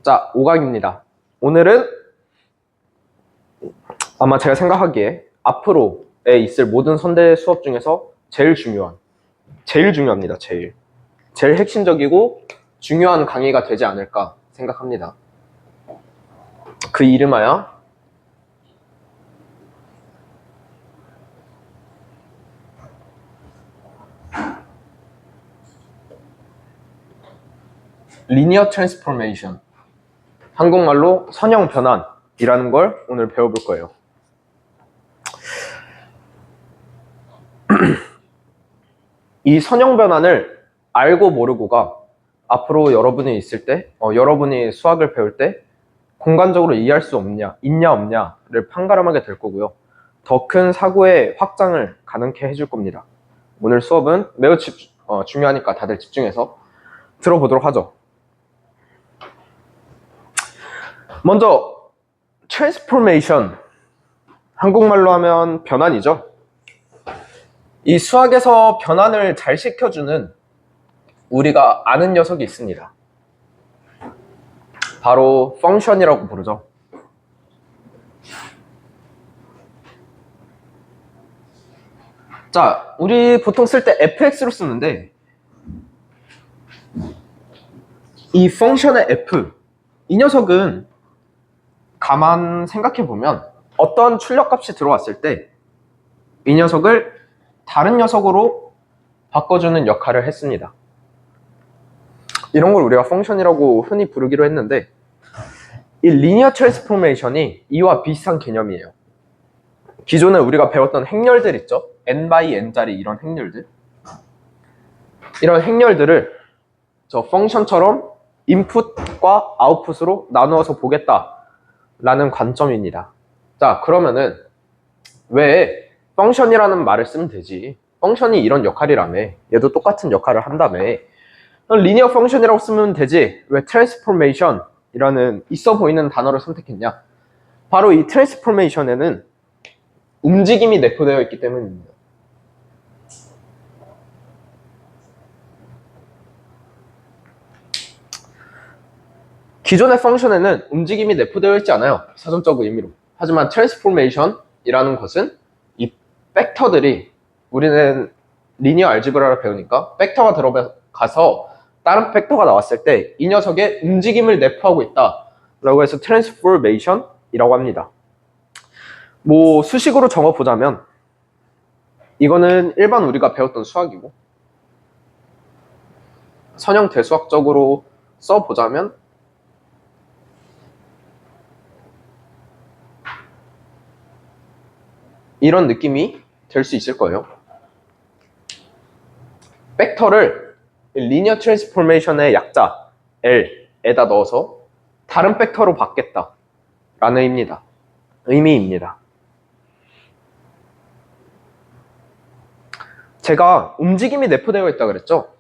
자, 5강입니다. 오늘은 아마 제가 생각하기에 앞으로에 있을 모든 선대 수업 중에서 제일 중요합니다. 제일 핵심적이고 중요한 강의가 되지 않을까 생각합니다. 그 이름하여 리니어 트랜스포메이션, 한국말로 선형 변환이라는 걸 오늘 배워볼 거예요. 이 선형 변환을 알고 모르고가 앞으로 여러분이 있을 때, 여러분이 수학을 배울 때 공간적으로 이해할 수 있냐 없냐를 판가름하게 될 거고요. 더 큰 사고의 확장을 가능케 해줄 겁니다. 오늘 수업은 매우 중요하니까 다들 집중해서 들어보도록 하죠. 먼저 트랜스포메이션, 한국말로 하면 변환이죠. 이 수학에서 변환을 잘 시켜주는 우리가 아는 녀석이 있습니다. 바로 펑션이라고 부르죠. 자, 우리 보통 쓸 때 fx로 쓰는데 이 펑션의 f, 이 녀석은 가만 생각해보면 어떤 출력값이 들어왔을 때 이 녀석을 다른 녀석으로 바꿔주는 역할을 했습니다. 이런 걸 우리가 펑션이라고 흔히 부르기로 했는데 이 리니어 트랜스포메이션이 이와 비슷한 개념이에요. 기존에 우리가 배웠던 행렬들 있죠? n/n짜리 이런 행렬들, 이런 행렬들을 저 펑션처럼 인풋과 아웃풋으로 나누어서 보겠다라는 관점입니다. 자, 그러면은 왜 펑션이라는 말을 쓰면 되지? 펑션이 이런 역할이라며, 얘도 똑같은 역할을 한다며, 리니어 펑션이라고 쓰면 되지 왜 트랜스포메이션이라는 있어 보이는 단어를 선택했냐? 바로 이 트랜스포메이션에는 움직임이 내포되어 있기 때문입니다. 기존의 펑션에는 움직임이 내포되어 있지 않아요, 사전적 의미로. 하지만 트랜스포메이션이라는 것은 이 벡터들이, 우리는 리니어 알지브라를 배우니까 벡터가 들어가서 다른 벡터가 나왔을 때 이 녀석의 움직임을 내포하고 있다 라고 해서 트랜스포메이션이라고 합니다. 뭐 수식으로 적어보자면 이거는 일반 우리가 배웠던 수학이고, 선형 대수학적으로 써보자면 이런 느낌이 될 수 있을 거예요. 벡터를 리니어 트랜스포메이션의 약자 L에다 넣어서 다른 벡터로 바뀌겠다 라는 의미입니다. 제가 움직임이 내포되어 있다 그랬죠?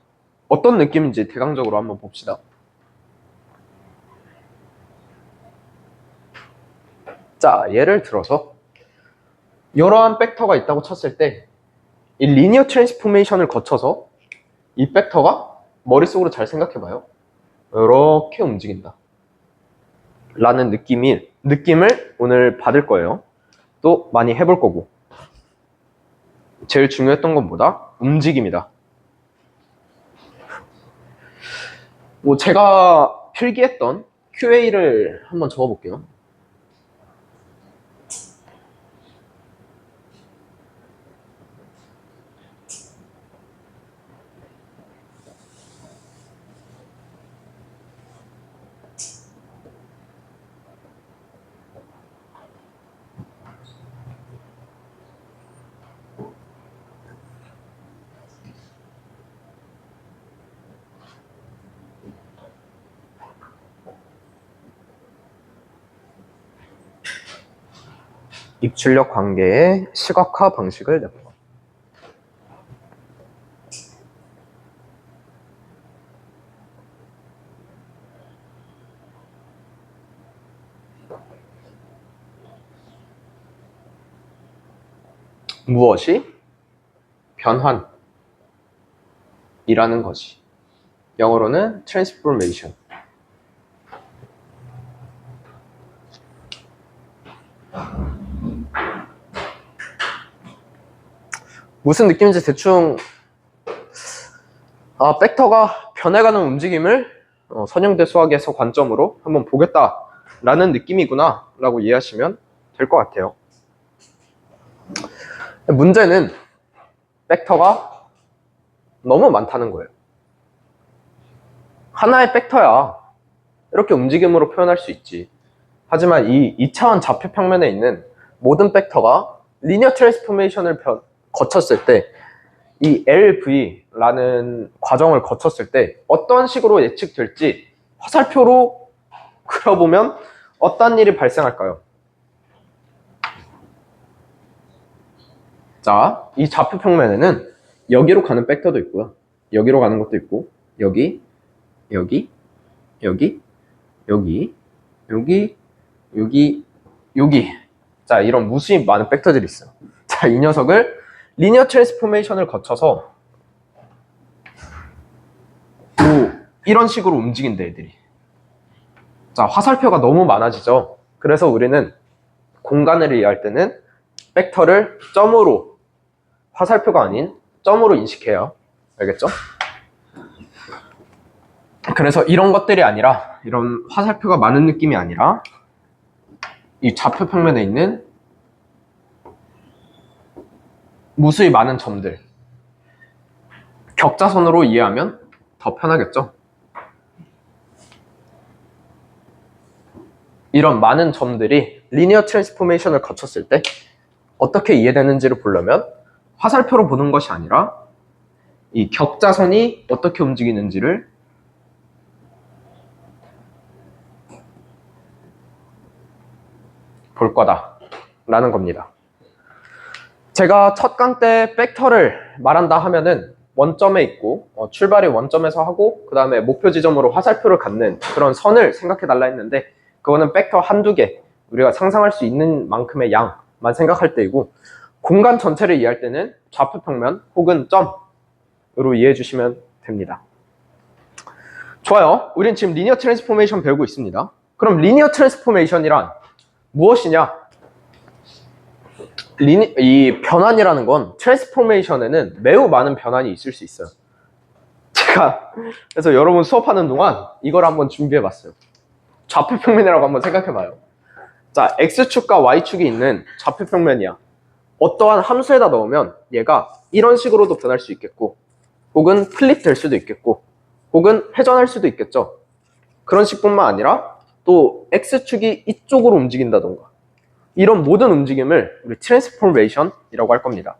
어떤 느낌인지 대강적으로 한번 봅시다. 자, 예를 들어서 이러한 벡터가 있다고 쳤을 때 이 리니어 트랜스포메이션을 거쳐서 이 벡터가 머릿속으로 잘 생각해봐요. 이렇게 움직인다 라는 느낌을 오늘 받을 거예요. 또 많이 해볼 거고, 제일 중요했던 건 뭐다? 움직임이다. 뭐 제가 필기했던 QA를 한번 적어볼게요. 입출력 관계의 시각화 방식을 내봐. 무엇이? 변환이라는 거지. 영어로는 transformation. 무슨 느낌인지 대충 벡터가 변해가는 움직임을 선형대 수학에서 관점으로 한번 보겠다라는 느낌이구나 라고 이해하시면 될 것 같아요. 문제는 벡터가 너무 많다는 거예요. 하나의 벡터야 이렇게 움직임으로 표현할 수 있지. 하지만 이 2차원 좌표 평면에 있는 모든 벡터가 리니어 트랜스포메이션을 거쳤을 때 이 LV라는 과정을 거쳤을 때 어떤 식으로 예측될지 화살표로 그려보면 어떤 일이 발생할까요? 자, 이 좌표 평면에는 여기로 가는 벡터도 있고요. 여기로 가는 것도 있고 여기, 여기, 여기, 여기, 여기, 여기, 여기. 자, 이런 무수히 많은 벡터들이 있어요. 자, 이 녀석을 리니어 트랜스포메이션을 거쳐서 이런 식으로 움직인대, 애들이. 자, 화살표가 너무 많아지죠. 그래서 우리는 공간을 이해할 때는 벡터를 점으로, 화살표가 아닌 점으로 인식해요. 알겠죠? 그래서 이런 것들이 아니라, 이런 화살표가 많은 느낌이 아니라 이 좌표 평면에 있는 무수히 많은 점들, 격자선으로 이해하면 더 편하겠죠? 이런 많은 점들이 리니어 트랜스포메이션을 거쳤을 때 어떻게 이해되는지를 보려면 화살표로 보는 것이 아니라 이 격자선이 어떻게 움직이는지를 볼 거다라는 겁니다. 제가 첫 강 때 벡터를 말한다 하면은 원점에 있고 출발이 원점에서 하고 그 다음에 목표 지점으로 화살표를 갖는 그런 선을 생각해 달라 했는데 그거는 벡터 한두 개 우리가 상상할 수 있는 만큼의 양만 생각할 때이고 공간 전체를 이해할 때는 좌표 평면 혹은 점으로 이해해 주시면 됩니다. 좋아요. 우린 지금 리니어 트랜스포메이션 배우고 있습니다. 그럼 리니어 트랜스포메이션이란 무엇이냐? 이 변환이라는 건 트랜스포메이션에는 매우 많은 변환이 있을 수 있어요. 제가 그래서 여러분 수업하는 동안 이걸 한번 준비해봤어요. 좌표 평면이라고 한번 생각해봐요. 자, X축과 Y축이 있는 좌표 평면이야. 어떠한 함수에다 넣으면 얘가 이런 식으로도 변할 수 있겠고 혹은 플립 될 수도 있겠고 혹은 회전할 수도 있겠죠. 그런 식뿐만 아니라 또 X축이 이쪽으로 움직인다던가 이런 모든 움직임을 우리 트랜스포메이션이라고 할 겁니다.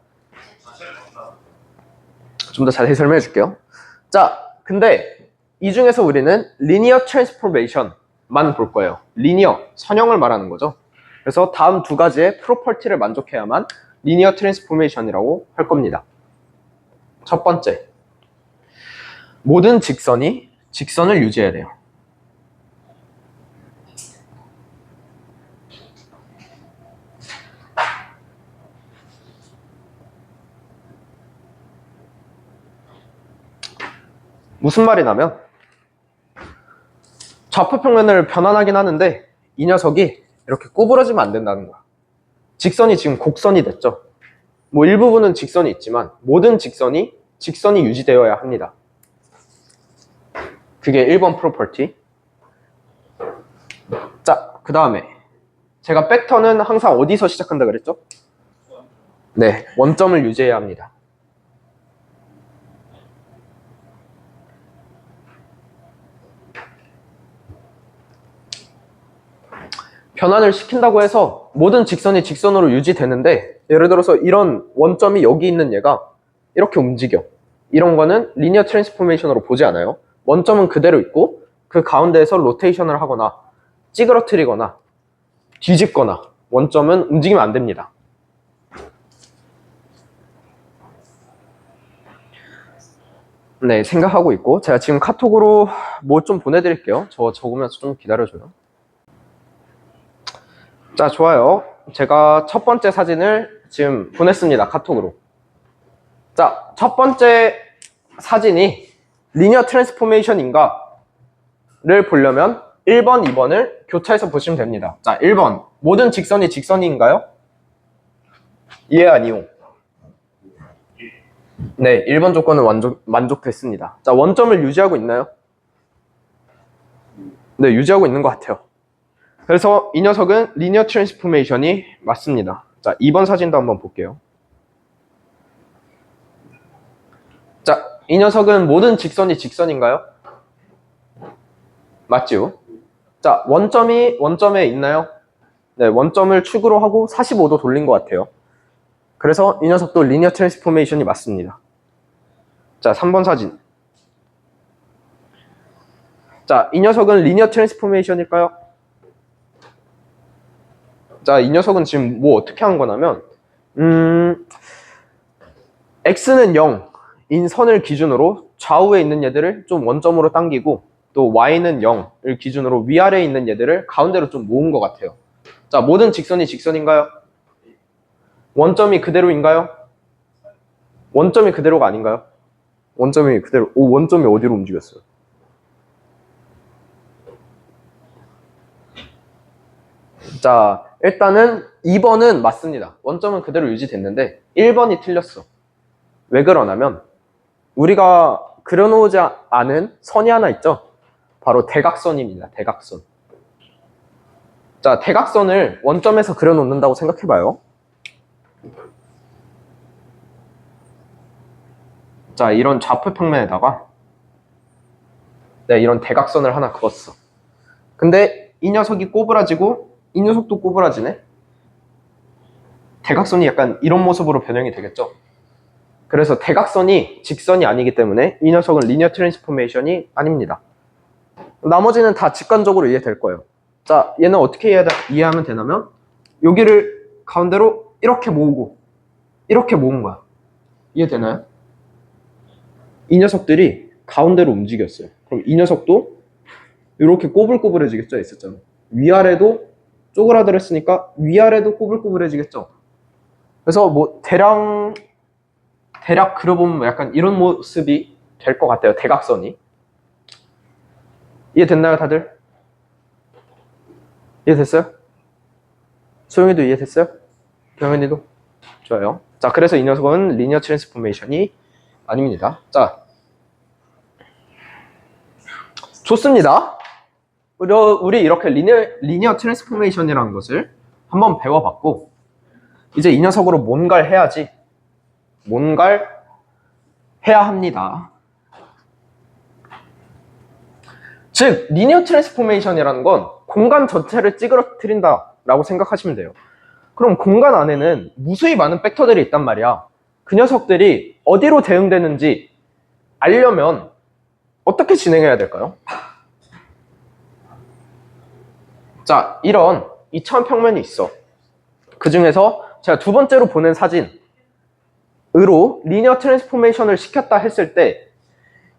좀 더 자세히 설명해 줄게요. 자, 근데 이 중에서 우리는 리니어 트랜스포메이션만 볼 거예요. 리니어, 선형을 말하는 거죠. 그래서 다음 두 가지의 프로퍼티를 만족해야만 리니어 트랜스포메이션이라고 할 겁니다. 첫 번째, 모든 직선이 직선을 유지해야 돼요. 무슨 말이냐면 좌표 평면을 변환하긴 하는데 이 녀석이 이렇게 구부러지면 안 된다는 거야. 직선이 지금 곡선이 됐죠. 뭐 일부분은 직선이 있지만 모든 직선이 유지되어야 합니다. 그게 1번 프로퍼티. 자, 그 다음에 제가 벡터는 항상 어디서 시작한다 그랬죠? 네, 원점을 유지해야 합니다. 변환을 시킨다고 해서 모든 직선이 직선으로 유지되는데 예를 들어서 이런 원점이 여기 있는 얘가 이렇게 움직여. 이런 거는 리니어 트랜스포메이션으로 보지 않아요. 원점은 그대로 있고 그 가운데에서 로테이션을 하거나 찌그러뜨리거나 뒤집거나 원점은 움직이면 안 됩니다. 네, 생각하고 있고 제가 지금 카톡으로 뭐 좀 보내드릴게요. 저 적으면서 좀 기다려줘요. 자, 좋아요. 제가 첫 번째 사진을 지금 보냈습니다. 카톡으로. 자, 첫 번째 사진이 리니어 트랜스포메이션인가를 보려면 1번, 2번을 교차해서 보시면 됩니다. 자, 1번. 모든 직선이 직선인가요? 예, 아니요. 네, 1번 조건은 만족됐습니다. 자, 원점을 유지하고 있나요? 네, 유지하고 있는 것 같아요. 그래서 이 녀석은 리니어 트랜스포메이션이 맞습니다. 자, 2번 사진도 한번 볼게요. 자, 이 녀석은 모든 직선이 직선인가요? 맞죠? 자, 원점에 있나요? 네, 원점을 축으로 하고 45도 돌린 것 같아요. 그래서 이 녀석도 리니어 트랜스포메이션이 맞습니다. 자, 3번 사진. 자, 이 녀석은 리니어 트랜스포메이션일까요? 자, 이 녀석은 지금 뭐 어떻게 한 거냐면 x는 0인 선을 기준으로 좌우에 있는 얘들을 좀 원점으로 당기고 또 y는 0을 기준으로 위아래에 있는 얘들을 가운데로 좀 모은 것 같아요. 자, 모든 직선이 직선인가요? 원점이 그대로인가요? 원점이 그대로가 아닌가요? 원점이 그대로, 원점이 어디로 움직였어요? 자, 일단은 2번은 맞습니다. 원점은 그대로 유지됐는데 1번이 틀렸어. 왜 그러냐면 우리가 그려놓지 않은 선이 하나 있죠? 바로 대각선입니다. 대각선. 자, 대각선을 원점에서 그려놓는다고 생각해봐요. 자, 이런 좌표평면에다가 이런 대각선을 하나 그었어. 근데 이 녀석이 꼬부라지고 이 녀석도 꼬부라지네. 대각선이 약간 이런 모습으로 변형이 되겠죠. 그래서 대각선이 직선이 아니기 때문에 이 녀석은 리니어 트랜스포메이션이 아닙니다. 나머지는 다 직관적으로 이해될 거예요. 자, 얘는 어떻게 이해하면 되냐면 여기를 가운데로 이렇게 모으고 이렇게 모은 거야. 이해되나요? 이 녀석들이 가운데로 움직였어요. 그럼 이 녀석도 이렇게 꼬불꼬불해지겠죠? 있었잖아. 위아래도 쪼그라들었으니까 위아래도 꼬불꼬불해지겠죠? 그래서 뭐 대략 그려보면 약간 이런 모습이 될 것 같아요. 대각선이. 이해됐나요, 다들? 이해됐어요? 소영이도 이해됐어요? 경현이도? 좋아요. 자, 그래서 이 녀석은 리니어 트랜스포메이션이 아닙니다. 자, 좋습니다. 우리 이렇게 리니어 트랜스포메이션이라는 것을 한번 배워봤고 이제 이 녀석으로 뭔가를 해야지. 뭔가를 해야 합니다. 즉, 리니어 트랜스포메이션이라는 건 공간 전체를 찌그러뜨린다 라고 생각하시면 돼요. 그럼 공간 안에는 무수히 많은 벡터들이 있단 말이야. 그 녀석들이 어디로 대응되는지 알려면 어떻게 진행해야 될까요? 자, 이런 이차원 평면이 있어. 그 중에서 제가 두 번째로 보낸 사진으로 리니어 트랜스포메이션을 시켰다 했을 때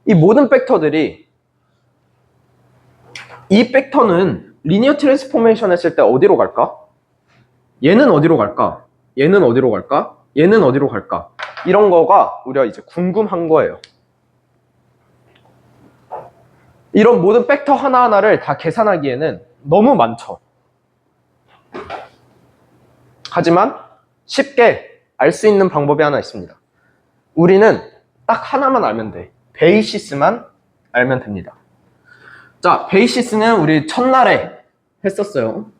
이 모든 벡터들이 이 벡터는 리니어 트랜스포메이션 했을 때 어디로 갈까? 얘는 어디로 갈까? 얘는 어디로 갈까? 얘는 어디로 갈까? 이런 거가 우리가 이제 궁금한 거예요. 이런 모든 벡터 하나하나를 다 계산하기에는 너무 많죠. 하지만 쉽게 알 수 있는 방법이 하나 있습니다. 우리는 딱 하나만 알면 돼. 베이시스만 알면 됩니다. 자, 베이시스는 우리 첫날에 했었어요.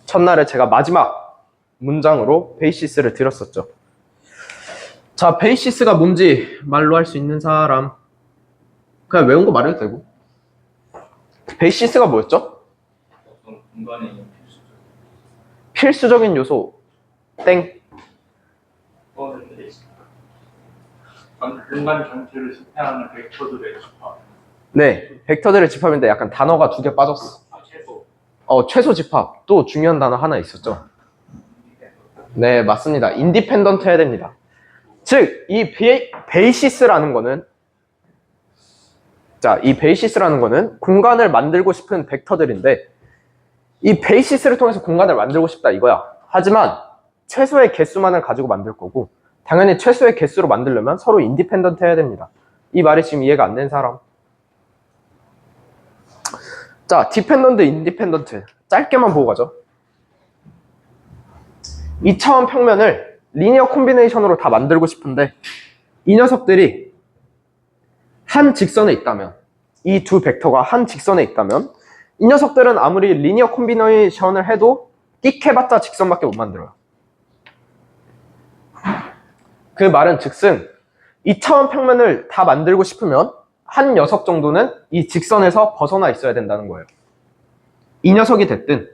첫날에 제가 마지막 문장으로 베이시스를 드렸었죠. 자, 베이시스가 뭔지 말로 할 수 있는 사람. 그냥 외운 거 말해도 되고. 베이시스가 뭐였죠? 공간의 필수적인 요소. 땡. 공간 전체를 지탱하는 벡터들의 집합. 네, 벡터들의 집합인데 약간 단어가 두 개 빠졌어. 최소. 최소 집합. 또 중요한 단어 하나 있었죠. 네, 맞습니다. 인디펜던트 해야 됩니다. 즉, 이 베이시스라는 거는 자, 이 베이시스라는 거는 공간을 만들고 싶은 벡터들인데 이 베이시스를 통해서 공간을 만들고 싶다 이거야. 하지만 최소의 개수만을 가지고 만들 거고 당연히 최소의 개수로 만들려면 서로 인디펜던트 해야 됩니다. 이 말이 지금 이해가 안 된 사람? 자, 디펜던트, 인디펜던트 짧게만 보고 가죠. 2차원 평면을 리니어 콤비네이션으로 다 만들고 싶은데 이 녀석들이 한 직선에 있다면, 이 두 벡터가 한 직선에 있다면 이 녀석들은 아무리 리니어 콤비네이션을 해도 띡 해봤자 직선밖에 못 만들어요. 그 말은 즉슨 2차원 평면을 다 만들고 싶으면 한 녀석 정도는 이 직선에서 벗어나 있어야 된다는 거예요. 이 녀석이 됐든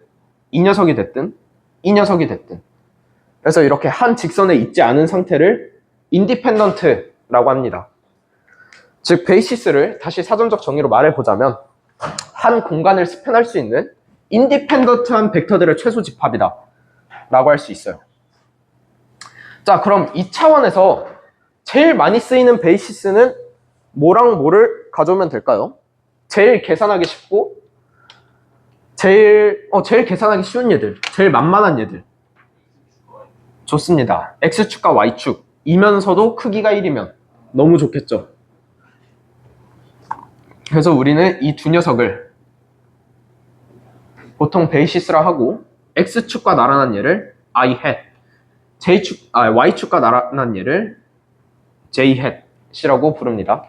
이 녀석이 됐든 이 녀석이 됐든. 그래서 이렇게 한 직선에 있지 않은 상태를 인디펜던트라고 합니다. 즉 베이시스를 다시 사전적 정의로 말해보자면 한 공간을 스팬할 수 있는 인디펜던트한 벡터들의 최소 집합이다 라고 할 수 있어요. 자, 그럼 2차원에서 제일 많이 쓰이는 베이시스는 뭐랑 뭐를 가져오면 될까요? 제일 계산하기 쉽고 제일 계산하기 쉬운 얘들, 제일 만만한 얘들. 좋습니다. X축과 Y축 이면서도 크기가 1이면 너무 좋겠죠. 그래서 우리는 이 두 녀석을 보통 베이시스라 하고 X축과 나란한 얘를 I hat, Y축과 나란한 얘를 J hat이라고 부릅니다.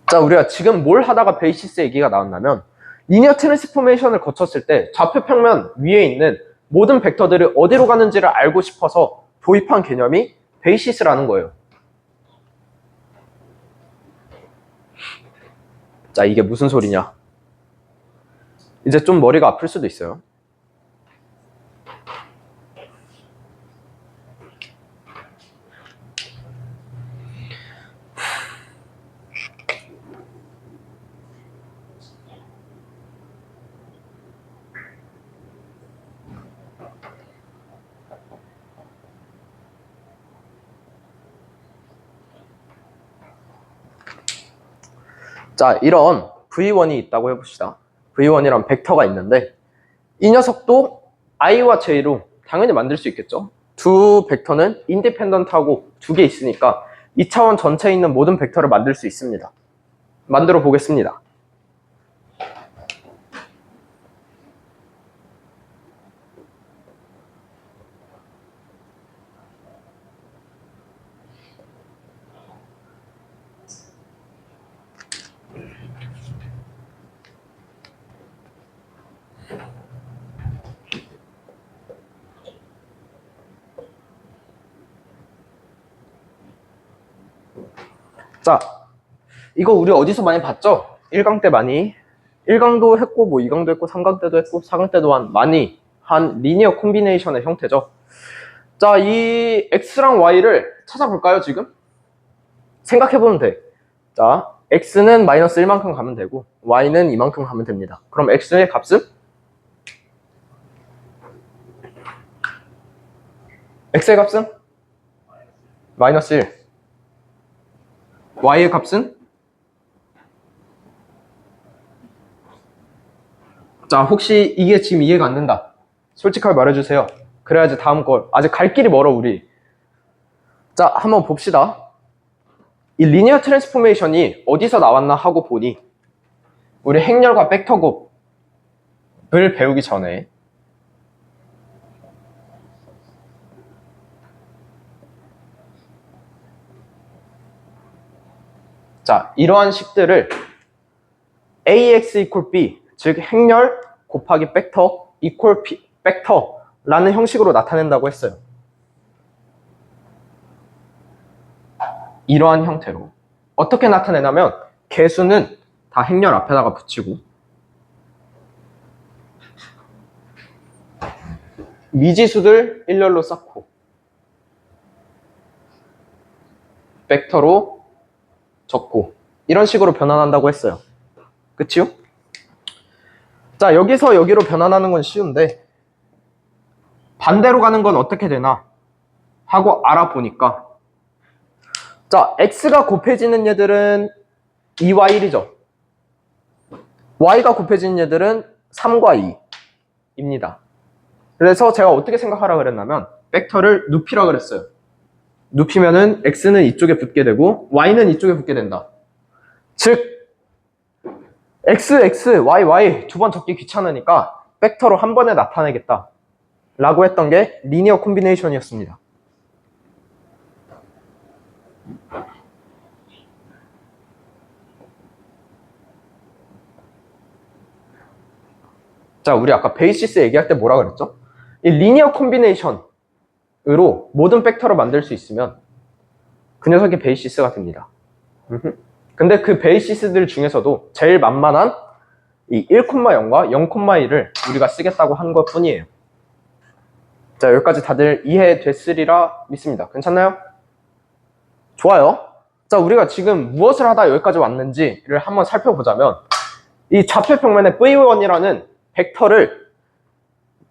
자, 우리가 지금 뭘 하다가 베이시스 얘기가 나왔냐면 리니어 트랜스포메이션을 거쳤을 때 좌표 평면 위에 있는 모든 벡터들이 어디로 가는지를 알고 싶어서 도입한 개념이 베이시스라는 거예요. 자, 이게 무슨 소리냐? 이제 좀 머리가 아플 수도 있어요. 자, 이런 V1이 있다고 해봅시다. V1이란 벡터가 있는데 이 녀석도 I와 J로 당연히 만들 수 있겠죠. 두 벡터는 인디펜던트하고 두 개 있으니까 2차원 전체에 있는 모든 벡터를 만들 수 있습니다. 만들어 보겠습니다. 자, 이거 우리 어디서 많이 봤죠? 1강 때 많이 1강도 했고 뭐 2강도 했고 3강 때도 했고 4강 때도 많이 한 리니어 콤비네이션의 형태죠. 자, 이 X랑 Y를 찾아볼까요 지금? 생각해보면 돼. 자, X는 마이너스 1만큼 가면 되고 Y는 이만큼 가면 됩니다. 그럼 X의 값은? X의 값은? 마이너스 1. Y의 값은? 자, 혹시 이게 지금 이해가 안 된다. 솔직하게 말해주세요. 그래야지 다음 걸. 아직 갈 길이 멀어, 우리. 자, 한번 봅시다. 이 리니어 트랜스포메이션이 어디서 나왔나 하고 보니 우리 행렬과 벡터 곱을 배우기 전에 자, 이러한 식들을 AX equal B, 즉 행렬 곱하기 벡터 equal 벡터라는 형식으로 나타낸다고 했어요. 이러한 형태로 어떻게 나타내냐면 개수는 다 행렬 앞에다가 붙이고 미지수들 일렬로 쌓고 벡터로 적고 이런 식으로 변환한다고 했어요. 그치요? 자, 여기서 여기로 변환하는 건 쉬운데 반대로 가는 건 어떻게 되나 하고 알아보니까 자, X가 곱해지는 얘들은 2와 1이죠. Y가 곱해지는 얘들은 3과 2입니다. 그래서 제가 어떻게 생각하라 그랬냐면 벡터를 눕히라 그랬어요. 눕히면은 X는 이쪽에 붙게 되고 Y는 이쪽에 붙게 된다. 즉 X, X, Y, Y 두 번 적기 귀찮으니까 벡터로 한 번에 나타내겠다 라고 했던 게 리니어 콤비네이션이었습니다. 자, 우리 아까 베이시스 얘기할 때 뭐라 그랬죠? 이 리니어 콤비네이션으로 모든 팩터를 만들 수 있으면 그 녀석이 베이시스가 됩니다. 근데 그 베이시스들 중에서도 제일 만만한 이 1,0과 0,1을 우리가 쓰겠다고 한 것 뿐이에요. 자, 여기까지 다들 이해됐으리라 믿습니다. 괜찮나요? 좋아요. 자, 우리가 지금 무엇을 하다 여기까지 왔는지를 한번 살펴보자면 이 좌표평면의 V1이라는 벡터를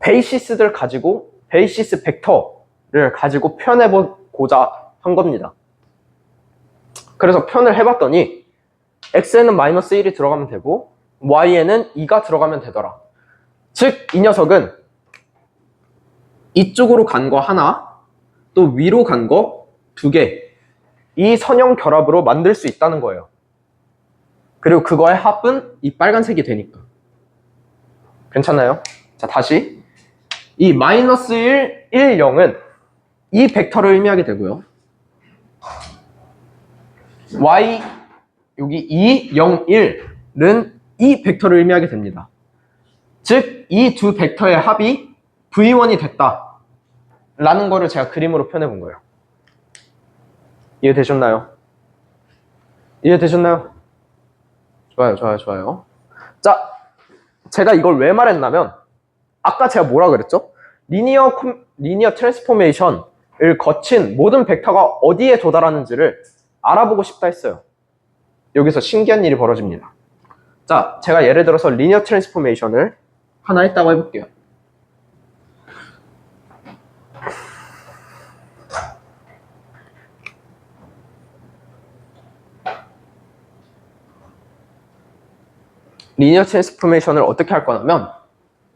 베이시스들 가지고 베이시스 벡터를 가지고 표현해보고자 한 겁니다. 그래서 표현을 해봤더니 x에는 마이너스 1이 들어가면 되고 y에는 2가 들어가면 되더라. 즉 이 녀석은 이쪽으로 간 거 하나, 또 위로 간 거 두 개, 이 선형 결합으로 만들 수 있다는 거예요. 그리고 그거의 합은 이 빨간색이 되니까. 괜찮나요? 자, 다시 이 마이너스 1, 1, 0은 이 벡터를 의미하게 되고요. y 여기 2, 0, 1은 이 벡터를 의미하게 됩니다. 즉 이 두 벡터의 합이 V1이 됐다 라는 거를 제가 그림으로 표현해 본 거예요. 이해되셨나요? 이해되셨나요? 좋아요, 좋아요, 좋아요. 자, 제가 이걸 왜 말했냐면 아까 제가 뭐라 그랬죠? 리니어 트랜스포메이션을 거친 모든 벡터가 어디에 도달하는지를 알아보고 싶다 했어요. 여기서 신기한 일이 벌어집니다. 자, 제가 예를 들어서 리니어 트랜스포메이션을 하나 했다고 해볼게요. 리니어 트랜스포메이션을 어떻게 할 거냐면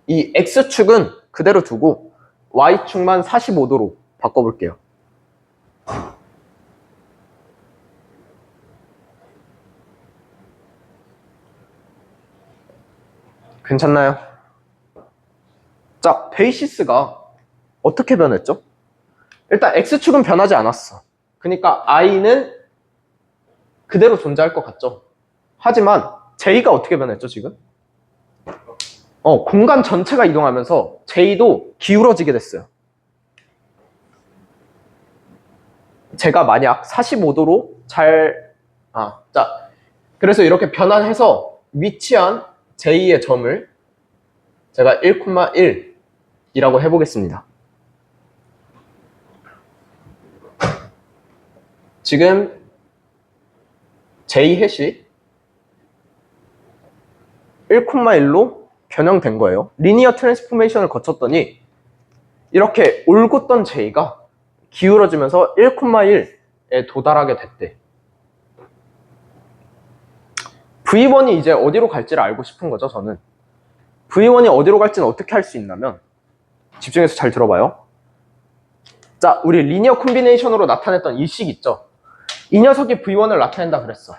이 X축은 그대로 두고 Y축만 45도로 바꿔볼게요. 괜찮나요? 자, 베이시스가 어떻게 변했죠? 일단 X축은 변하지 않았어. 그러니까 I는 그대로 존재할 것 같죠? 하지만 J가 어떻게 변했죠, 지금? 공간 전체가 이동하면서 J도 기울어지게 됐어요. 제가 만약 45도로 자, 그래서 이렇게 변환해서 위치한 J의 점을 제가 1,1이라고 해보겠습니다. 지금 J 해시 1,1로 변형된 거예요. 리니어 트랜스포메이션을 거쳤더니 이렇게 올곧던 J가 기울어지면서 1,1에 도달하게 됐대. V1이 이제 어디로 갈지를 알고 싶은 거죠, 저는. V1이 어디로 갈지는 어떻게 할 수 있냐면 집중해서 잘 들어봐요. 자, 우리 리니어 콤비네이션으로 나타냈던 이 식 있죠? 이 녀석이 V1을 나타낸다 그랬어.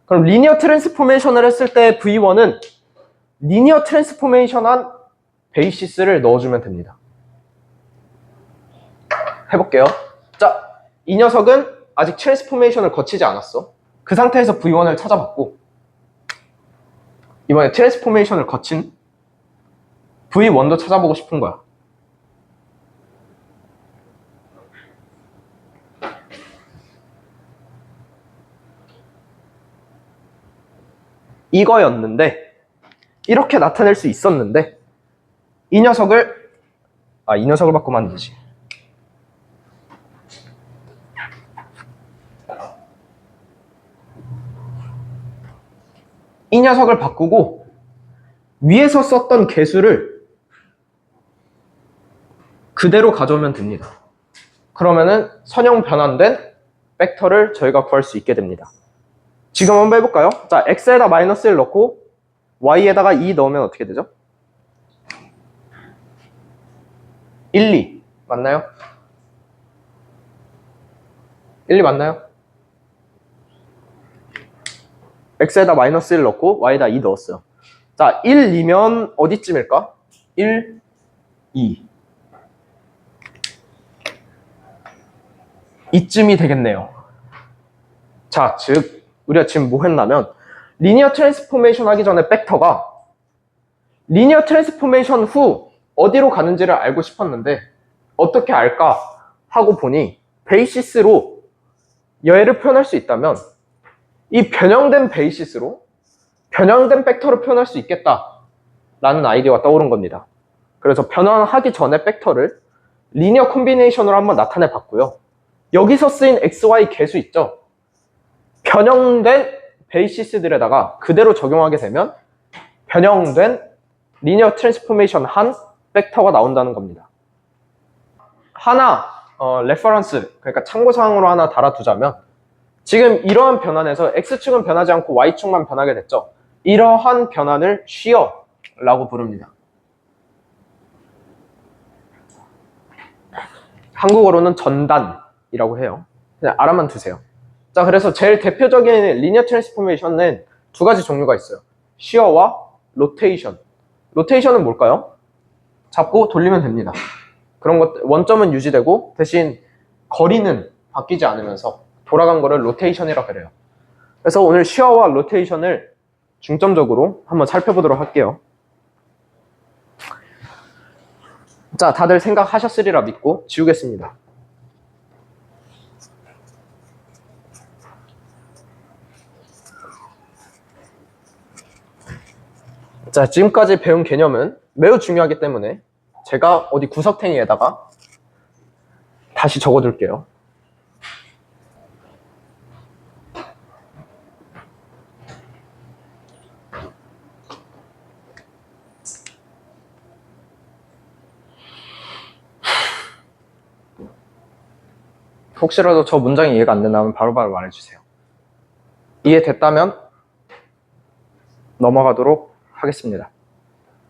그럼 리니어 트랜스포메이션을 했을 때 V1은 리니어 트랜스포메이션한 베이시스를 넣어주면 됩니다. 해볼게요. 자, 이 녀석은 아직 트랜스포메이션을 거치지 않았어. 그 상태에서 V1을 찾아봤고 이번에 트랜스포메이션을 거친 V1도 찾아보고 싶은 거야. 이거였는데 이렇게 나타낼 수 있었는데 이 녀석을 바꾸면 안 되지. 이 녀석을 바꾸고 위에서 썼던 개수를 그대로 가져오면 됩니다. 그러면은 선형 변환된 벡터를 저희가 구할 수 있게 됩니다. 지금 한번 해볼까요? 자, x에다 마이너스 1 넣고 y에다가 2 넣으면 어떻게 되죠? 1, 2 맞나요? 1, 2 맞나요? x에다 마이너스 1 넣고 y에다 2 넣었어요. 자, 1, 2면 어디쯤일까? 1, 2 이쯤이 되겠네요. 자, 즉 우리가 지금 뭐 했냐면 리니어 트랜스포메이션 하기 전에 벡터가 리니어 트랜스포메이션 후 어디로 가는지를 알고 싶었는데 어떻게 알까 하고 보니 베이시스로 얘를 표현할 수 있다면 이 변형된 베이시스로 변형된 벡터를 표현할 수 있겠다라는 아이디어가 떠오른 겁니다. 그래서 변환하기 전에 벡터를 리니어 콤비네이션으로 한번 나타내 봤고요. 여기서 쓰인 XY 개수 있죠? 변형된 베이시스들에다가 그대로 적용하게 되면 변형된 리니어 트랜스포메이션 한 벡터가 나온다는 겁니다. 하나 레퍼런스, 그러니까 참고사항으로 하나 달아두자면 지금 이러한 변환에서 X축은 변하지 않고 Y축만 변하게 됐죠. 이러한 변환을 쉬어라고 부릅니다. 한국어로는 전단이라고 해요. 그냥 알아만 두세요. 자, 그래서 제일 대표적인 리니어 트랜스포메이션은 두 가지 종류가 있어요. 쉬어와 로테이션. 로테이션은 뭘까요? 잡고 돌리면 됩니다. 그런 것, 원점은 유지되고 대신 거리는 바뀌지 않으면서 돌아간 거를 로테이션이라 그래요. 그래서 오늘 쉬어와 로테이션을 중점적으로 한번 살펴보도록 할게요. 자, 다들 생각하셨으리라 믿고 지우겠습니다. 자, 지금까지 배운 개념은 매우 중요하기 때문에 제가 어디 구석탱이에다가 다시 적어둘게요. 혹시라도 저 문장이 이해가 안 된다면 바로바로 말해주세요. 이해됐다면 넘어가도록 하겠습니다.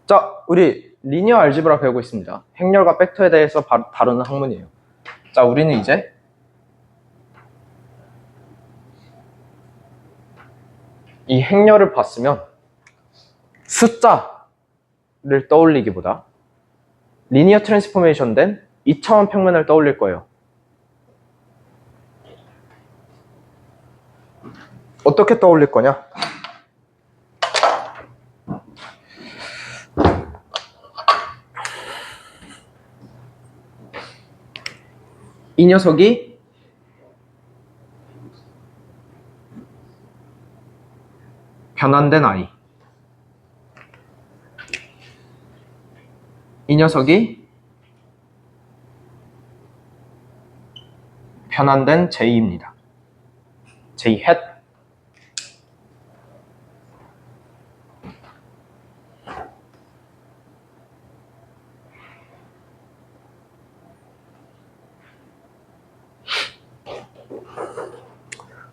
자, 우리 리니어 알지브라 배우고 있습니다. 행렬과 벡터에 대해서 다루는 학문이에요. 자, 우리는 이제 이 행렬을 봤으면 숫자를 떠올리기보다 리니어 트랜스포메이션 된 2차원 평면을 떠올릴 거예요. 어떻게 떠올릴 거냐? 이 녀석이 변환된 아이. 이 녀석이 변환된 J입니다. J 햇.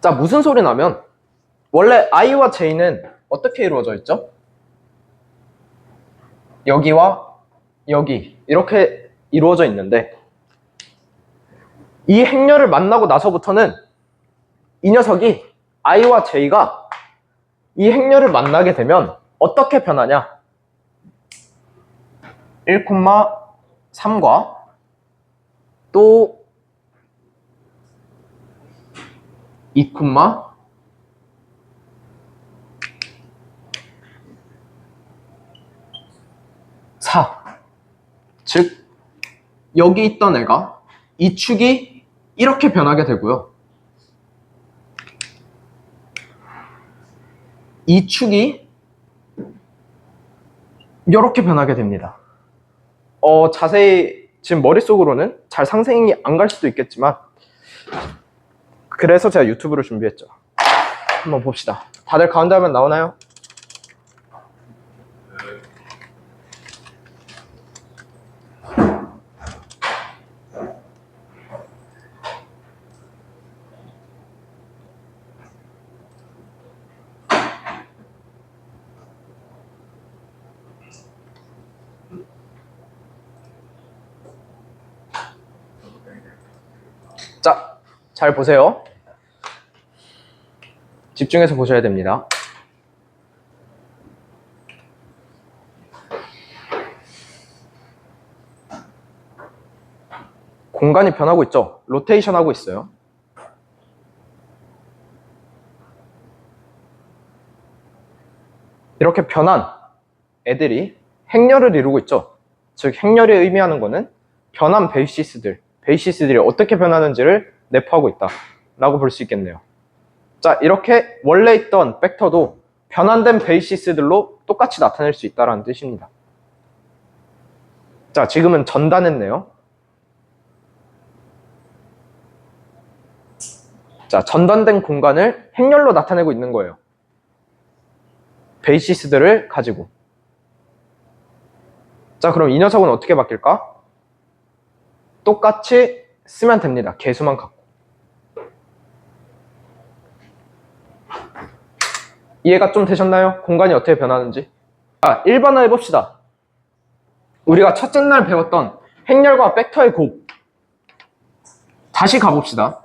자, 무슨 소리 나면 원래 I와 J는 어떻게 이루어져 있죠? 여기와 여기 이렇게 이루어져 있는데 이 행렬을 만나고 나서부터는 이 녀석이 I와 J가 이 행렬을 만나게 되면 어떻게 변하냐? 1,3과 또 2,4 즉 여기 있던 애가 이 축이 이렇게 변하게 되고요. 이 축이 이렇게 변하게 됩니다. 자세히 지금 머릿속으로는 잘 상상이 안 갈 수도 있겠지만 그래서 제가 유튜브를 준비했죠. 한번 봅시다. 다들 가운데 화면 나오나요? 자, 잘 보세요. 집중해서 보셔야 됩니다. 공간이 변하고 있죠? 로테이션 하고 있어요. 이렇게 변한 애들이 행렬을 이루고 있죠. 즉 행렬이 의미하는 거는 변한 베이시스들이 어떻게 변하는지를 내포하고 있다 라고 볼 수 있겠네요. 자, 이렇게 원래 있던 벡터도 변환된 베이시스들로 똑같이 나타낼 수 있다는 뜻입니다. 자, 지금은 전단했네요. 자, 전단된 공간을 행렬로 나타내고 있는 거예요. 베이시스들을 가지고. 자, 그럼 이 녀석은 어떻게 바뀔까? 똑같이 쓰면 됩니다. 개수만 갖고. 이해가 좀 되셨나요? 공간이 어떻게 변하는지. 자, 일반화 해봅시다. 우리가 첫째 날 배웠던 행렬과 벡터의 곱. 다시 가봅시다.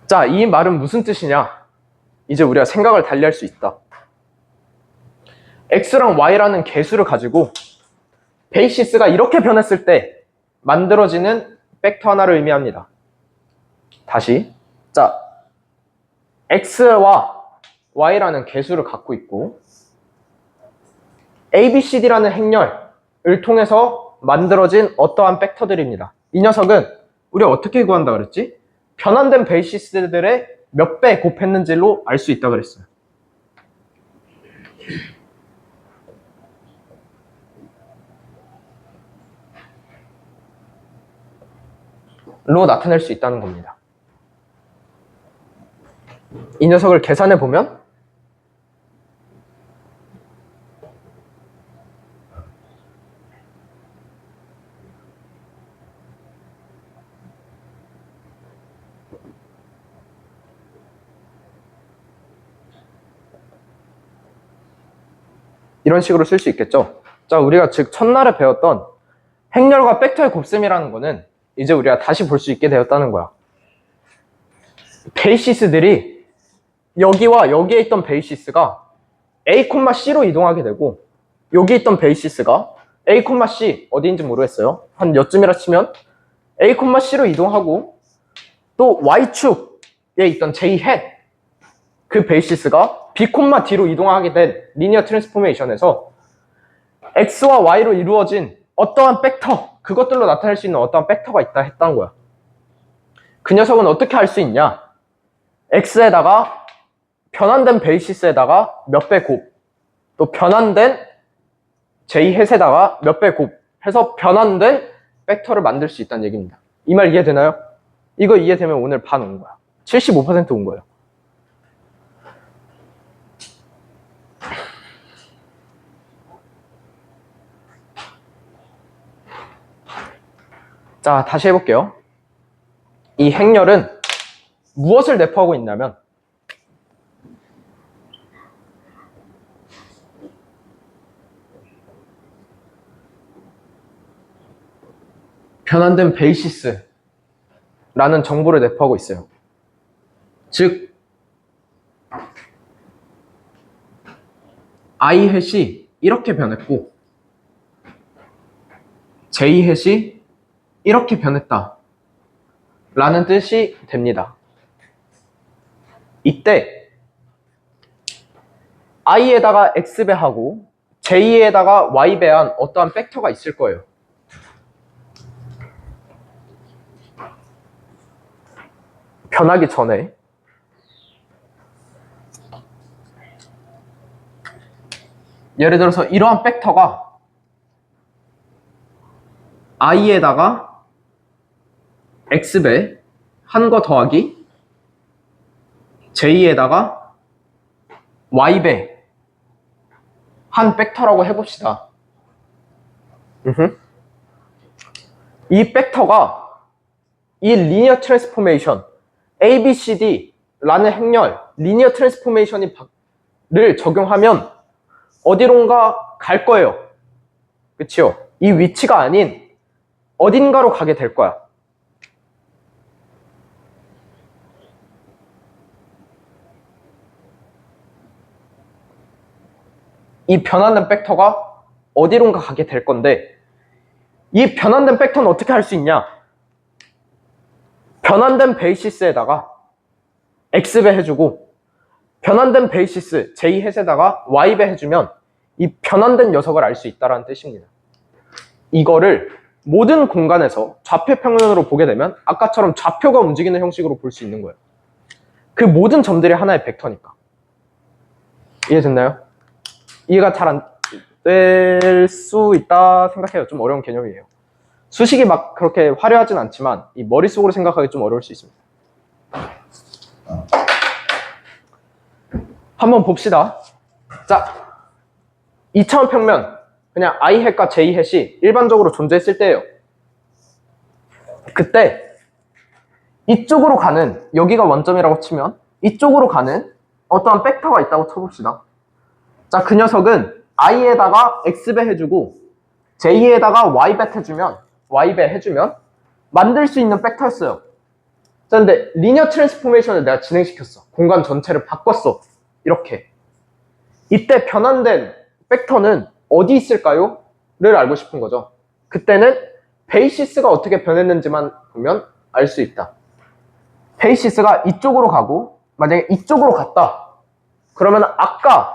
자, 이 말은 무슨 뜻이냐? 이제 우리가 생각을 달리할 수 있다. x랑 y라는 개수를 가지고 베이시스가 이렇게 변했을 때 만들어지는 벡터 하나를 의미합니다. 다시. 자, x와 y라는 개수를 갖고 있고 ABCD라는 행렬을 통해서 만들어진 어떠한 벡터들입니다. 이 녀석은 우리가 어떻게 구한다 그랬지? 변환된 베이시스들의 몇 배 곱했는지로 알 수 있다 그랬어요. 로 나타낼 수 있다는 겁니다. 이 녀석을 계산해 보면 이런 식으로 쓸 수 있겠죠. 자, 우리가 즉 첫날에 배웠던 행렬과 벡터의 곱셈이라는 거는 이제 우리가 다시 볼 수 있게 되었다는 거야. 베이시스들이 여기와 여기에 있던 베이시스가 A, C로 이동하게 되고 여기 있던 베이시스가 A, C 어디인지 모르겠어요. 한 여쯤이라 치면 A, C로 이동하고 또 Y축에 있던 J 햇 그 베이시스가 B, D로 이동하게 된 리니어 트랜스포메이션에서 X와 Y로 이루어진 어떠한 벡터, 그것들로 나타낼 수 있는 어떠한 벡터가 있다 했다는 거야. 그 녀석은 어떻게 할 수 있냐? X에다가 변환된 베이시스에다가 몇 배 곱, 또 변환된 J 햇에다가 몇 배 곱 해서 변환된 벡터를 만들 수 있다는 얘기입니다. 이 말 이해되나요? 이거 이해되면 오늘 반 온 거야. 75% 온 거예요. 자, 다시 해볼게요. 이 행렬은 무엇을 내포하고 있냐면 변환된 베이시스라는 정보를 내포하고 있어요. 즉 I 햇이 이렇게 변했고 J 햇이 이렇게 변했다 라는 뜻이 됩니다. 이때 I에다가 X배하고 J에다가 Y배한 어떠한 벡터가 있을 거예요. 변하기 전에. 예를 들어서 이러한 벡터가 I에다가 X배 한 거 더하기 J에다가 Y배 한 벡터라고 해봅시다. 이 벡터가 이 리니어 트랜스포메이션 ABCD라는 행렬 리니어 트랜스포메이션을 적용하면 어디론가 갈 거예요. 그치요? 이 위치가 아닌 어딘가로 가게 될 거야. 이 변환된 벡터가 어디론가 가게 될 건데, 이 변환된 벡터는 어떻게 할 수 있냐? 변환된 베이시스에다가 x배 해주고 변환된 베이시스 j햇에다가 y배 해주면 이 변환된 녀석을 알 수 있다는 뜻입니다. 이거를 모든 공간에서 좌표 평면으로 보게 되면 아까처럼 좌표가 움직이는 형식으로 볼 수 있는 거예요. 그 모든 점들이 하나의 벡터니까. 이해됐나요? 이해가 잘 안 될 수 있다 생각해요. 좀 어려운 개념이에요. 수식이 막 그렇게 화려하진 않지만 이 머릿속으로 생각하기 좀 어려울 수 있습니다. 한번 봅시다. 자, 2차원 평면 그냥 i햇과 j햇이 일반적으로 존재했을 때예요. 그때 이쪽으로 가는, 여기가 원점이라고 치면 이쪽으로 가는 어떠한 벡터가 있다고 쳐봅시다. 자, 그 녀석은 i에다가 x배 해주고 j에다가 y배 해주면 만들 수 있는 벡터였어요. 자, 근데 리니어 트랜스포메이션을 내가 진행시켰어. 공간 전체를 바꿨어. 이렇게. 이때 변환된 벡터는 어디 있을까요? 를 알고 싶은 거죠. 그때는 베이시스가 어떻게 변했는지만 보면 알 수 있다. 베이시스가 이쪽으로 가고 만약에 이쪽으로 갔다. 그러면 아까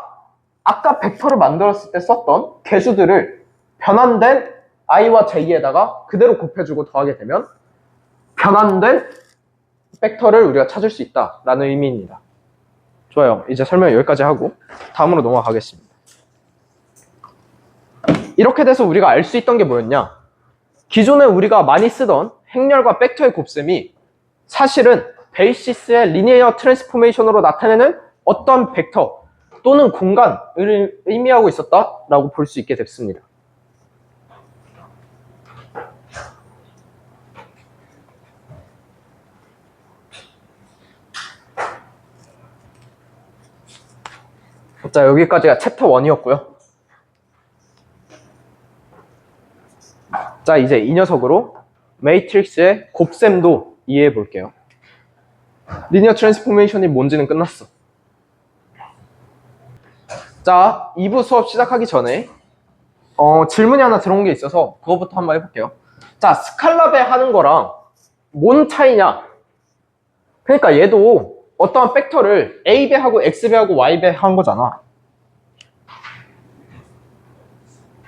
벡터를 만들었을 때 썼던 개수들을 변환된 i와 j에다가 그대로 곱해주고 더하게 되면 변환된 벡터를 우리가 찾을 수 있다라는 의미입니다. 좋아요. 이제 설명 여기까지 하고 다음으로 넘어가겠습니다. 이렇게 돼서 우리가 알 수 있던 게 뭐였냐? 기존에 우리가 많이 쓰던 행렬과 벡터의 곱셈이 사실은 베이시스의 리니어 트랜스포메이션으로 나타내는 어떤 벡터 또는 공간을 의미하고 있었다라고 볼 수 있게 됐습니다. 자, 여기까지가 챕터 1이었고요. 자, 이제 이 녀석으로 매트릭스의 곱셈도 이해해 볼게요. 리니어 트랜스포메이션이 뭔지는 끝났어. 자, 2부 수업 시작하기 전에 질문이 하나 들어온 게 있어서 그거부터 한번 해볼게요. 자, 스칼라배 하는 거랑 뭔 차이냐? 그러니까 얘도 어떠한 벡터를 a배하고 x배하고 y배 한 거잖아.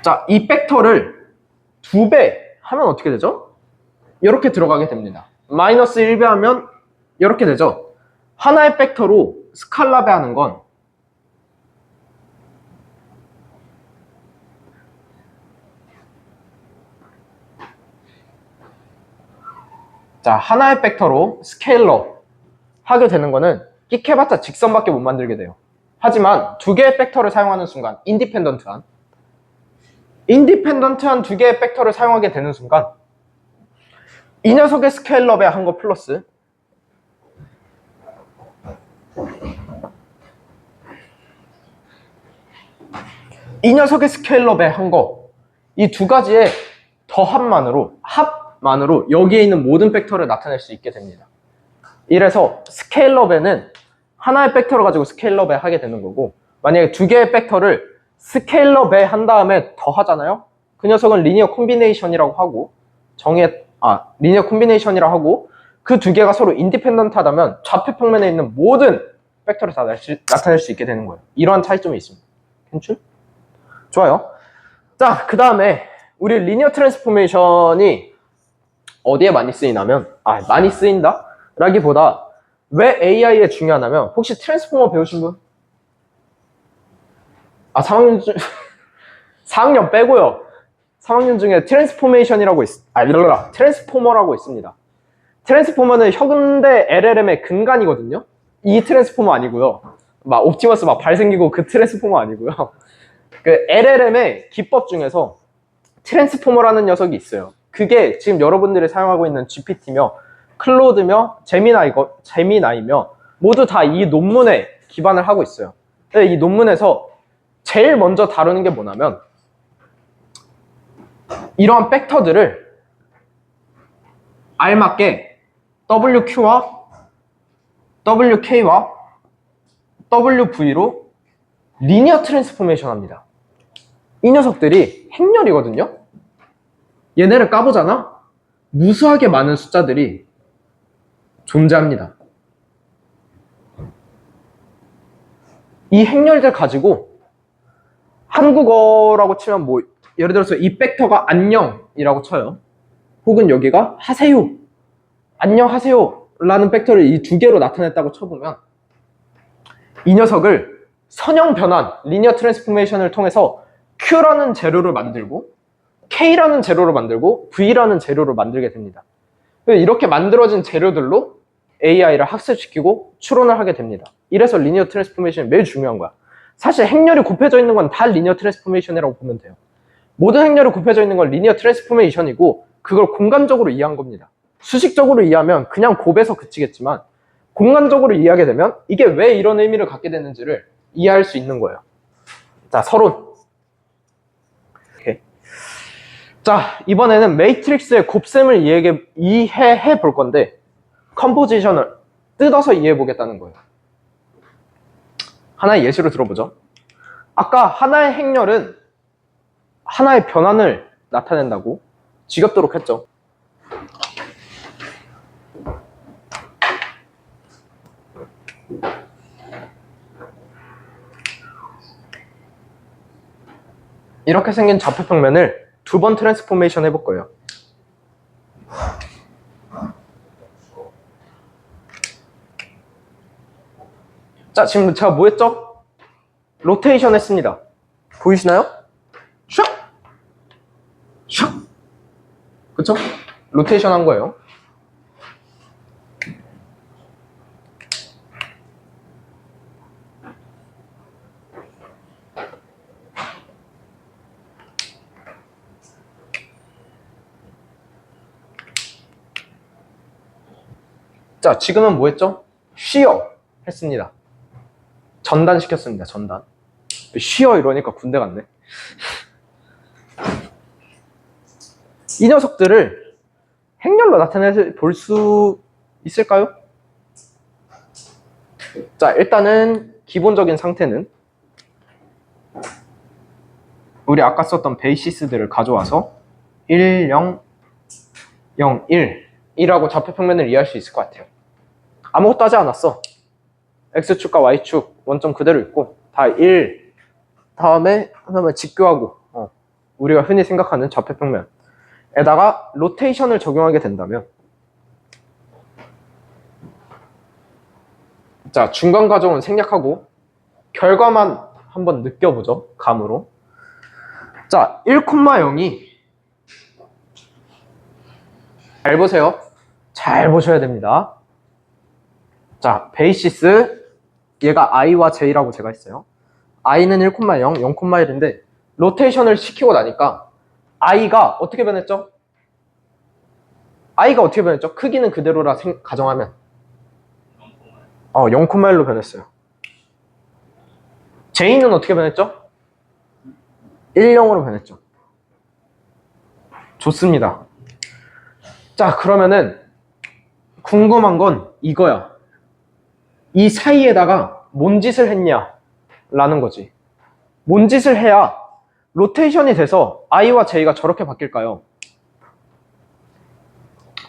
자, 이 벡터를 2배 하면 어떻게 되죠? 이렇게 들어가게 됩니다. 마이너스 1배 하면 이렇게 되죠. 하나의 벡터로 스칼라배 하는 건 자, 하나의 벡터로 스케일러 하게 되는 거는 끽해봤자 직선밖에 못 만들게 돼요. 하지만 두 개의 벡터를 사용하는 순간 인디펜던트한 두 개의 벡터를 사용하게 되는 순간 이 녀석의 스케일러배 한 거 플러스 이 녀석의 스케일러배 한 거, 이 두 가지의 합만으로 여기에 있는 모든 벡터를 나타낼 수 있게 됩니다. 이래서 스케일러배는 하나의 벡터를 가지고 스케일러배 하게 되는 거고, 만약에 두 개의 벡터를 스케일러배 한 다음에 더하잖아요? 그 녀석은 리니어 콤비네이션이라고 하고, 리니어 콤비네이션이라고 하고, 그 두 개가 서로 인디펜던트 하다면 좌표 평면에 있는 모든 벡터를 다 나타낼 수 있게 되는 거예요. 이러한 차이점이 있습니다. 괜찮? 좋아요. 자, 그 다음에 우리 리니어 트랜스포메이션이 어디에 많이 쓰이냐면, 많이 쓰인다? 라기보다 왜 AI에 중요하냐면, 혹시 트랜스포머 배우신 분? 4학년 빼고요. 3학년 중에 트랜스포메이션이라고 트랜스포머라고 있습니다. 트랜스포머는 현대 LLM의 근간이거든요. 이 트랜스포머 아니고요. 막 옵티머스 막 발 생기고 그 트랜스포머 아니고요. 그 LLM의 기법 중에서 트랜스포머라는 녀석이 있어요. 그게 지금 여러분들이 사용하고 있는 GPT며 클로드며 제미나이며 모두 다 이 논문에 기반을 하고 있어요. 이 논문에서 제일 먼저 다루는 게 뭐냐면, 이러한 벡터들을 알맞게 WQ와 WK와 WV로 리니어 트랜스포메이션 합니다. 이 녀석들이 행렬이거든요. 얘네를 까보잖아. 무수하게 많은 숫자들이 존재합니다. 이 행렬들 가지고 한국어라고 치면 뭐 예를 들어서 이 벡터가 안녕이라고 쳐요. 혹은 여기가 하세요, 안녕하세요 라는 벡터를 이 두 개로 나타냈다고 쳐보면 이 녀석을 선형 변환, 리니어 트랜스포메이션을 통해서 Q라는 재료를 만들고 K라는 재료를 만들고 V라는 재료를 만들게 됩니다. 이렇게 만들어진 재료들로 AI를 학습시키고 추론을 하게 됩니다. 이래서 리니어 트랜스포메이션이 매우 중요한 거야. 사실 행렬이 곱해져 있는 건 다 리니어 트랜스포메이션이라고 보면 돼요. 모든 행렬이 곱해져 있는 건 리니어 트랜스포메이션이고 그걸 공간적으로 이해한 겁니다. 수식적으로 이해하면 그냥 곱에서 그치겠지만 공간적으로 이해하게 되면 이게 왜 이런 의미를 갖게 되는지를 이해할 수 있는 거예요. 자, 서론. 오케이. 자, 이번에는 매트릭스의 곱셈을 이해해 볼 건데 컴포지션을 뜯어서 이해해 보겠다는 거예요. 하나의 예시로 들어보죠. 아까 하나의 행렬은 하나의 변환을 나타낸다고 지겹도록 했죠. 이렇게 생긴 좌표평면을 두 번 트랜스포메이션 해볼 거예요. 자, 지금 제가 뭐 했죠? 로테이션 했습니다. 보이시나요? 샥! 샥! 그쵸? 로테이션 한 거예요. 자, 지금은 뭐 했죠? 쉬어 했습니다. 전단 시켰습니다. 전단. 쉬어 이러니까 군대 같네. 이 녀석들을 행렬로 나타내서 볼 수 있을까요? 자, 일단은 기본적인 상태는 우리 아까 썼던 베이시스들을 가져와서 1, 0, 0, 1이라고 좌표평면을 이해할 수 있을 것 같아요. 아무것도 하지 않았어. X축과 Y축 원점 그대로 있고 다 1, 다음에 직교하고 우리가 흔히 생각하는 좌표평면에다가 로테이션을 적용하게 된다면, 자, 중간 과정은 생략하고 결과만 한번 느껴보죠. 감으로. 자, 1,0이 잘 보세요. 잘 보셔야 됩니다. 자, 베이시스 얘가 i와 j라고 제가 했어요. i는 1,0, 0,1인데 로테이션을 시키고 나니까 i가 어떻게 변했죠? i가 어떻게 변했죠? 크기는 그대로라 가정하면 0,1로 변했어요. j는 어떻게 변했죠? 1, 0으로 변했죠. 좋습니다. 자, 그러면은 궁금한 건 이거야. 이 사이에다가 뭔 짓을 했냐 라는 거지. 뭔 짓을 해야 로테이션이 돼서 i와 j가 저렇게 바뀔까요?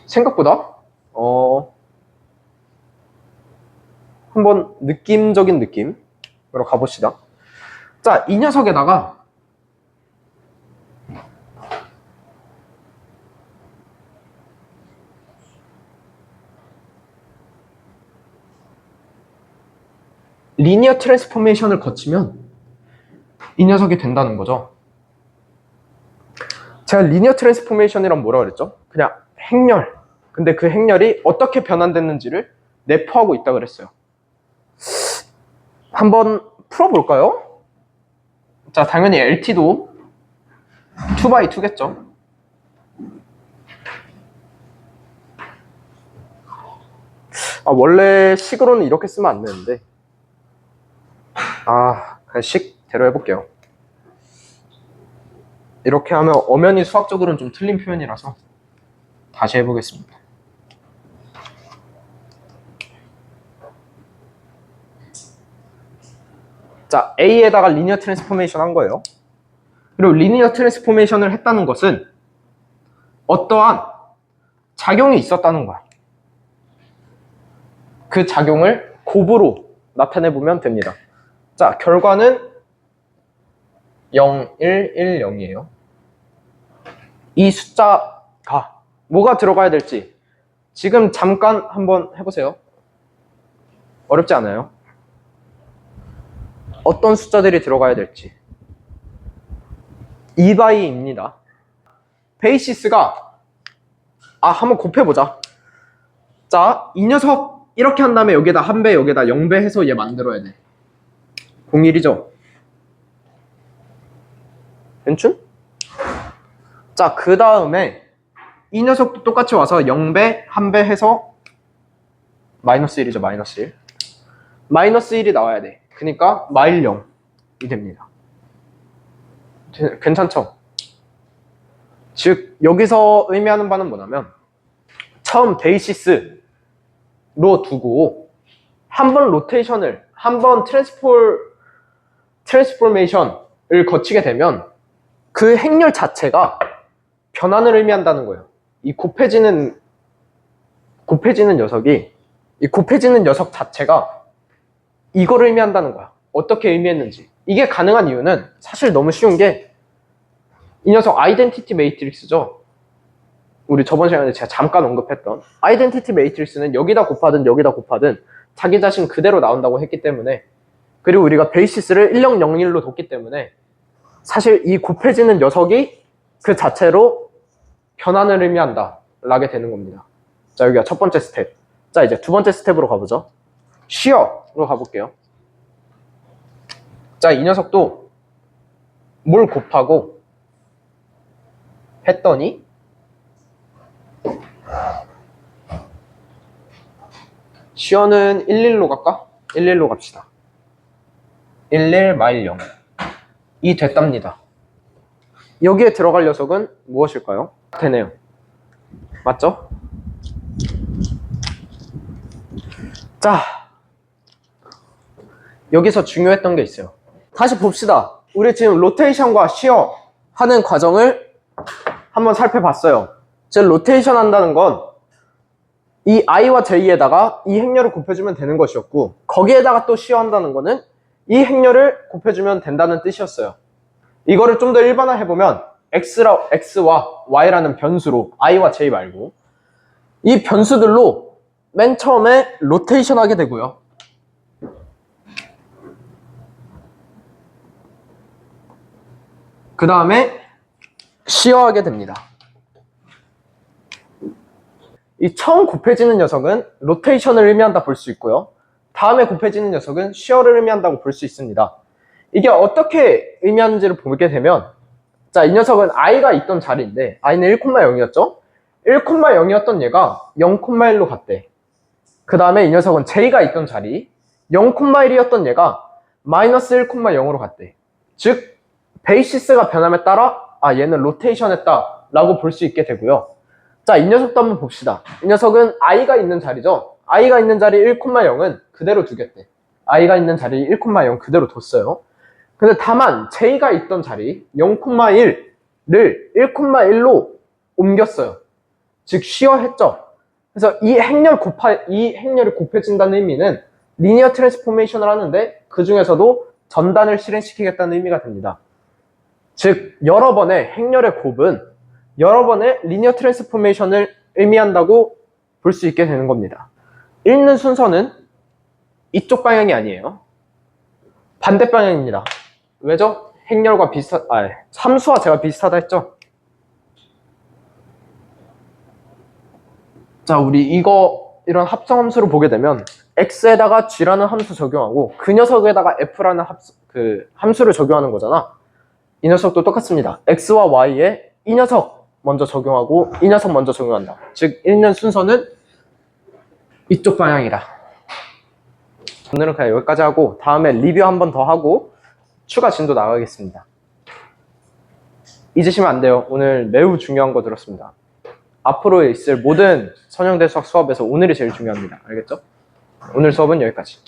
생각보다 한번 느낌적인 느낌으로 가봅시다. 자, 이 녀석에다가 리니어 트랜스포메이션을 거치면 이 녀석이 된다는 거죠. 제가 리니어 트랜스포메이션이란 뭐라 그랬죠? 그냥 행렬. 근데 그 행렬이 어떻게 변환됐는지를 내포하고 있다 그랬어요. 한번 풀어볼까요? 자, 당연히 LT도 2x2겠죠. 원래 식으로는 이렇게 쓰면 안 되는데 그냥 식대로 해볼게요. 이렇게 하면 엄연히 수학적으로는 좀 틀린 표현이라서 다시 해보겠습니다. 자, A에다가 리니어 트랜스포메이션 한 거예요. 그리고 리니어 트랜스포메이션을 했다는 것은 어떠한 작용이 있었다는 거야. 그 작용을 곱으로 나타내보면 됩니다. 자, 결과는 0, 1, 1, 0이에요. 이 숫자가 뭐가 들어가야 될지 지금 잠깐 한번 해보세요. 어렵지 않아요? 어떤 숫자들이 들어가야 될지. 2바이입니다. 베이시스가 한번 곱해보자. 자, 이 녀석 이렇게 한 다음에 여기에다 1배, 여기에다 0배 해서 얘 만들어야 돼. 01이죠? 괜춘? 자, 그 다음에 이 녀석도 똑같이 와서 0배, 1배 해서 마이너스 1이죠, 마이너스 1. 마이너스 1이 나와야 돼. 그러니까 마일 0이 됩니다. 괜찮죠? 즉, 여기서 의미하는 바는 뭐냐면 처음 베이시스로 두고 한 번 로테이션을, 한 번 트랜스포메이션을 거치게 되면 그 행렬 자체가 변환을 의미한다는 거예요. 이 곱해지는 녀석이, 이 곱해지는 녀석 자체가 이걸 의미한다는 거야. 어떻게 의미했는지. 이게 가능한 이유는 사실 너무 쉬운 게 이 녀석 아이덴티티 매트릭스죠. 우리 저번 시간에 제가 잠깐 언급했던 아이덴티티 매트릭스는 여기다 곱하든 여기다 곱하든 자기 자신 그대로 나온다고 했기 때문에, 그리고 우리가 베이시스를 1001로 뒀기 때문에 사실 이 곱해지는 녀석이 그 자체로 변환을 의미한다 라게 되는 겁니다. 자, 여기가 첫 번째 스텝. 자, 이제 두 번째 스텝으로 가보죠. 쉬어로 가볼게요. 자, 이 녀석도 뭘 곱하고 했더니 쉬어는 11로 갈까? 11로 갑시다. 11 마일 0 이 됐답니다. 여기에 들어갈 녀석은 무엇일까요? 되네요. 맞죠? 자, 여기서 중요했던 게 있어요. 다시 봅시다. 우리 지금 로테이션과 쉬어 하는 과정을 한번 살펴봤어요. 즉, 로테이션 한다는 건 이 i와 j에다가 이 행렬을 곱해주면 되는 것이었고, 거기에다가 또 쉬어 한다는 거는 이 행렬을 곱해주면 된다는 뜻이었어요. 이거를 좀 더 일반화해보면 x와 y라는 변수로, i와 j 말고 이 변수들로 맨 처음에 로테이션 하게 되고요. 그 다음에 쉬어하게 됩니다. 이 처음 곱해지는 녀석은 로테이션을 의미한다 볼 수 있고요. 다음에 곱해지는 녀석은 쉬어를 의미한다고 볼 수 있습니다. 이게 어떻게 의미하는지를 보게 되면, 자, 이 녀석은 i가 있던 자리인데 i는 1,0이었죠? 1,0이었던 얘가 0,1로 갔대. 그 다음에 이 녀석은 j가 있던 자리 0,1이었던 얘가 마이너스 1,0으로 갔대. 즉, 베이시스가 변함에 따라 얘는 로테이션 했다 라고 볼 수 있게 되고요. 자, 이 녀석도 한번 봅시다. 이 녀석은 i가 있는 자리죠. i가 있는 자리 1,0은 그대로 두겠대. i가 있는 자리 1,0 그대로 뒀어요. 근데 다만 j가 있던 자리 0,1을 1,1로 옮겼어요. 즉, 쉬어했죠. 그래서 이 행렬이 곱해진다는 의미는 리니어 트랜스포메이션을 하는데 그 중에서도 전단을 실행시키겠다는 의미가 됩니다. 즉, 여러 번의 행렬의 곱은 여러 번의 리니어 트랜스포메이션을 의미한다고 볼 수 있게 되는 겁니다. 읽는 순서는 이쪽 방향이 아니에요. 반대 방향입니다. 왜죠? 행렬과 함수와 제가 비슷하다 했죠? 자, 우리 이런 합성함수를 보게 되면 x에다가 g라는 함수 적용하고 그 녀석에다가 f라는 함수를 적용하는 거잖아. 이 녀석도 똑같습니다. x와 y에 이 녀석 먼저 적용하고 이 녀석 먼저 적용한다. 즉, 읽는 순서는 이쪽 방향이다. 오늘은 그냥 여기까지 하고 다음에 리뷰 한 번 더 하고 추가 진도 나가겠습니다. 잊으시면 안 돼요. 오늘 매우 중요한 거 들었습니다. 앞으로 있을 모든 선형대수학 수업에서 오늘이 제일 중요합니다. 알겠죠? 오늘 수업은 여기까지.